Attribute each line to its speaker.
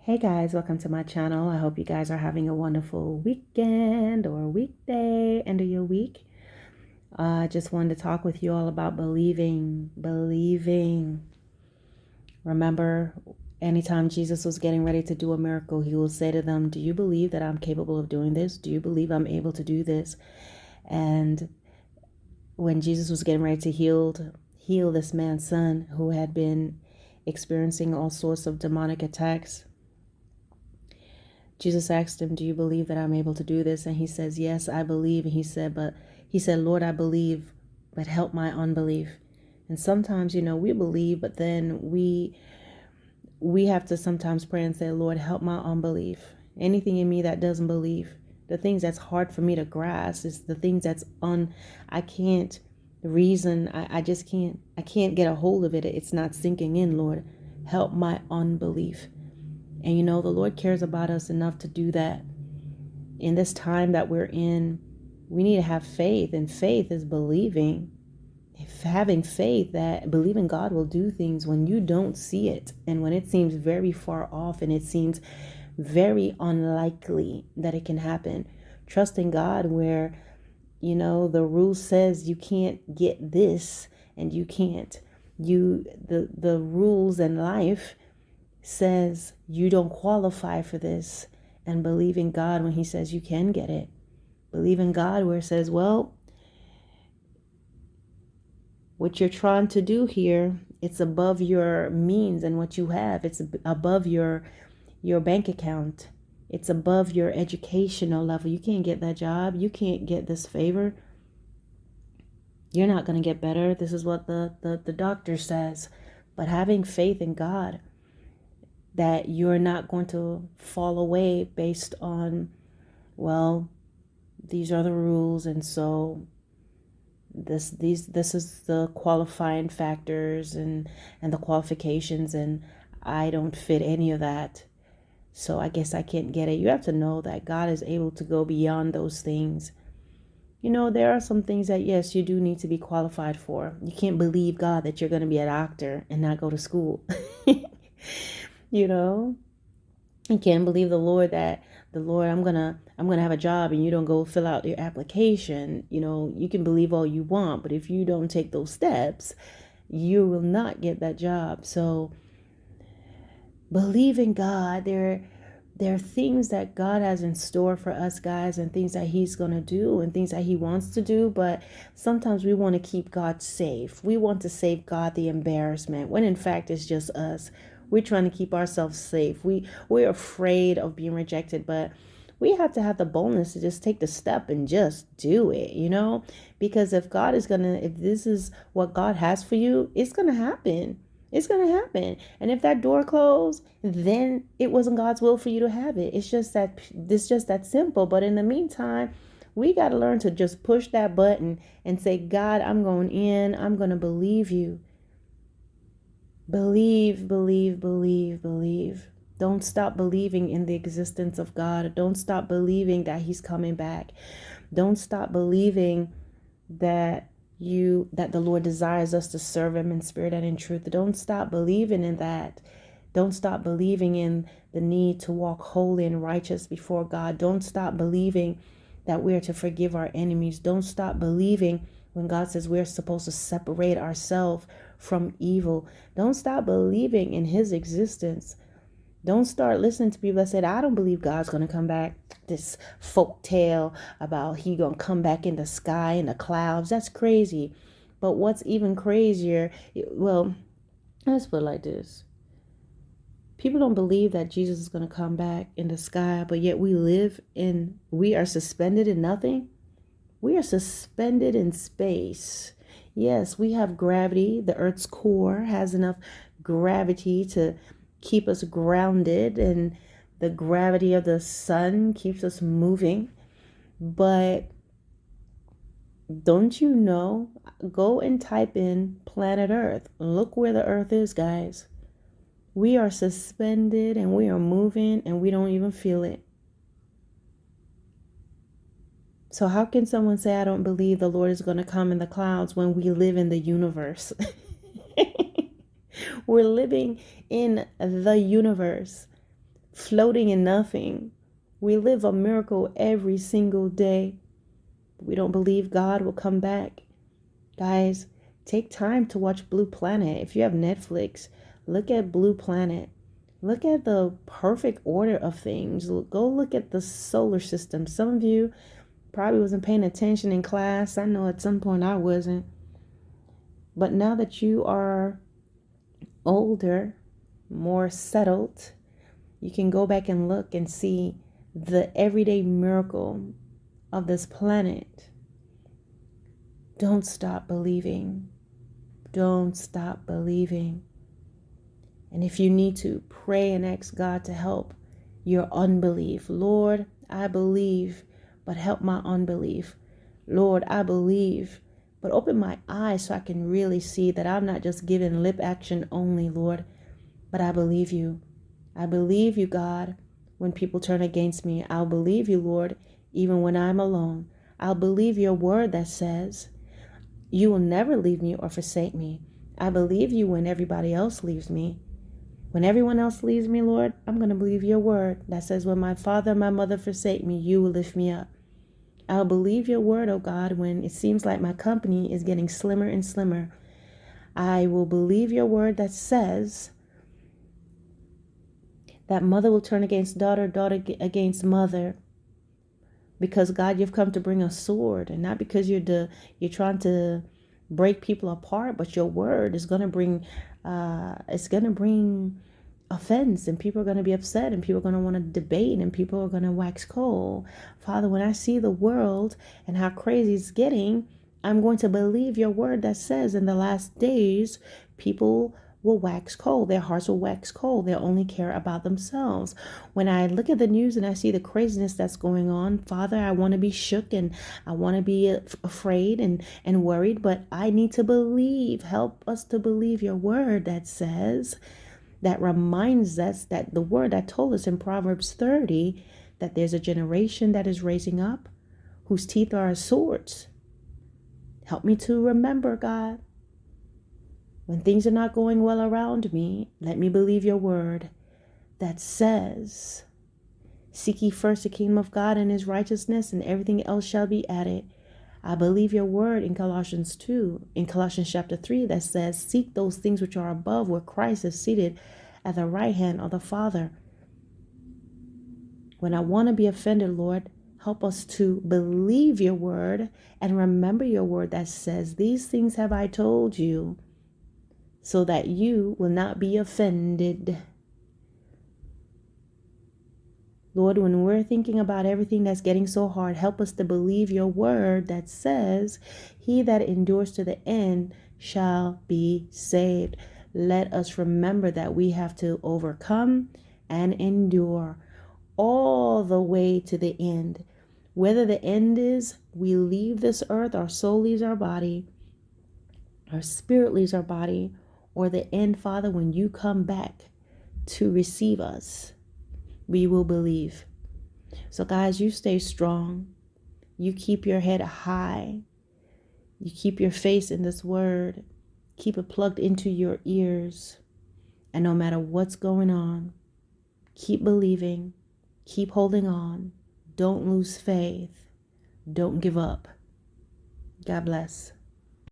Speaker 1: Hey guys, welcome to my channel. I hope you guys are having a wonderful weekend or weekday, end of your week. I just wanted to talk with you all about believing. Remember, anytime Jesus was getting ready to do a miracle, he will say to them, "Do you believe that I'm capable of doing this? Do you believe I'm able to do this?" And when Jesus was getting ready to heal this man's son who had been experiencing all sorts of demonic attacks, Jesus asked him, "Do you believe that I'm able to do this?" And he says, "Yes, I believe." And he said, "Lord, I believe, but help my unbelief." And sometimes, we believe, but then we have to sometimes pray and say, "Lord, help my unbelief." Anything in me that doesn't believe, the things that's hard for me to grasp, is the things I can't reason. I just can't get a hold of it. It's not sinking in, Lord. Help my unbelief. And the Lord cares about us enough to do that. In this time that we're in, we need to have faith, and faith is believing. Having faith that believing God will do things when you don't see it, and when it seems very far off and it seems very unlikely that it can happen. Trusting God where, the rule says you can't get this and you can't. The rules in life says you don't qualify for this, and believe in God when he says you can get it. Believe in God where it says, well, what you're trying to do here, it's above your means and what you have. It's above your bank account. It's above your educational level. You can't get that job. You can't get this favor. You're not going to get better. This is what the doctor says. But having faith in God that you're not going to fall away based on, well, these are the rules, and so this is the qualifying factors and the qualifications, and I don't fit any of that, so I guess I can't get it. You have to know that God is able to go beyond those things. There are some things that, yes, you do need to be qualified for. You can't believe God that you're going to be a doctor and not go to school. you know you can't believe the Lord, I'm gonna have a job, and you don't go fill out your application. You can believe all you want, but if you don't take those steps, you will not get that job. So believe in God. There are things that God has in store for us, guys, and things that he's going to do and things that he wants to do. But sometimes we want to keep God safe. We want to save God the embarrassment, when in fact it's just us. We're trying to keep ourselves safe. We're afraid of being rejected, but we have to have the boldness to just take the step and just do it, because if this is what God has for you, it's going to happen. It's going to happen. And if that door closed, then it wasn't God's will for you to have it. It's just that simple. But in the meantime, we got to learn to just push that button and say, God, I'm going in. I'm going to believe you. Believe, believe, believe, believe. Don't stop believing in the existence of God. Don't stop believing that he's coming back. Don't stop believing that the Lord desires us to serve him in spirit and in truth. Don't stop believing in that. Don't stop believing in the need to walk holy and righteous before God. Don't stop believing that we're to forgive our enemies. Don't stop believing when God says we're supposed to separate ourselves from evil. Don't stop believing in his existence. Don't start listening to people that said, I don't believe God's going to come back. This folk tale about he going to come back in the sky, in the clouds. That's crazy. But what's even crazier, well, let's put it like this. People don't believe that Jesus is going to come back in the sky, but yet we are suspended in nothing. We are suspended in space. Yes, we have gravity. The Earth's core has enough gravity to keep us grounded, and the gravity of the sun keeps us moving. But don't you know? Go and type in planet Earth. Look where the Earth is, guys. We are suspended and we are moving and we don't even feel it. So how can someone say, I don't believe the Lord is going to come in the clouds, when we live in the universe? We're living in the universe. floating in nothing. We live a miracle every single day. We don't believe God will come back. Guys, take time to watch Blue Planet. If you have Netflix, look at Blue Planet. Look at the perfect order of things. Go look at the solar system. Some of you probably wasn't paying attention in class. I know at some point I wasn't. But now that you are older, more settled, you can go back and look and see the everyday miracle of this planet. Don't stop believing. Don't stop believing. And if you need to, pray and ask God to help your unbelief. Lord, I believe, but help my unbelief. Lord, I believe, but open my eyes so I can really see that I'm not just giving lip action only, Lord, but I believe you. I believe you, God, when people turn against me. I'll believe you, Lord, even when I'm alone. I'll believe your word that says, you will never leave me or forsake me. I believe you when everybody else leaves me. When everyone else leaves me, Lord, I'm going to believe your word that says, when my father and my mother forsake me, you will lift me up. I'll believe your word, oh God, when it seems like my company is getting slimmer and slimmer. I will believe your word that says that mother will turn against daughter, daughter against mother. Because God, you've come to bring a sword, and not because you're trying to break people apart, but your word is going to bring offense, and people are going to be upset, and people are going to want to debate, and people are going to wax cold. Father, when I see the world and how crazy it's getting, I'm going to believe your word that says in the last days, people will wax cold. Their hearts will wax cold. They'll only care about themselves. When I look at the news and I see the craziness that's going on, Father, I want to be shook and I want to be afraid and worried, but I need to believe. Help us to believe your word that says, that reminds us that the word that told us in Proverbs 30, that there's a generation that is raising up whose teeth are as swords. Help me to remember, God. When things are not going well around me, let me believe your word that says, seek ye first the kingdom of God and his righteousness, and everything else shall be added. I believe your word in Colossians chapter 3, that says, seek those things which are above, where Christ is seated at the right hand of the Father. When I want to be offended, Lord, help us to believe your word and remember your word that says, these things have I told you, so that you will not be offended. Lord, when we're thinking about everything that's getting so hard, help us to believe your word that says, he that endures to the end shall be saved. Let us remember that we have to overcome and endure all the way to the end. Whether the end is we leave this earth, our soul leaves our body, our spirit leaves our body, or the end, Father, when you come back to receive us, we will believe. So guys, you stay strong. You keep your head high. You keep your face in this word. Keep it plugged into your ears. And no matter what's going on, keep believing. Keep holding on. Don't lose faith. Don't give up. God bless.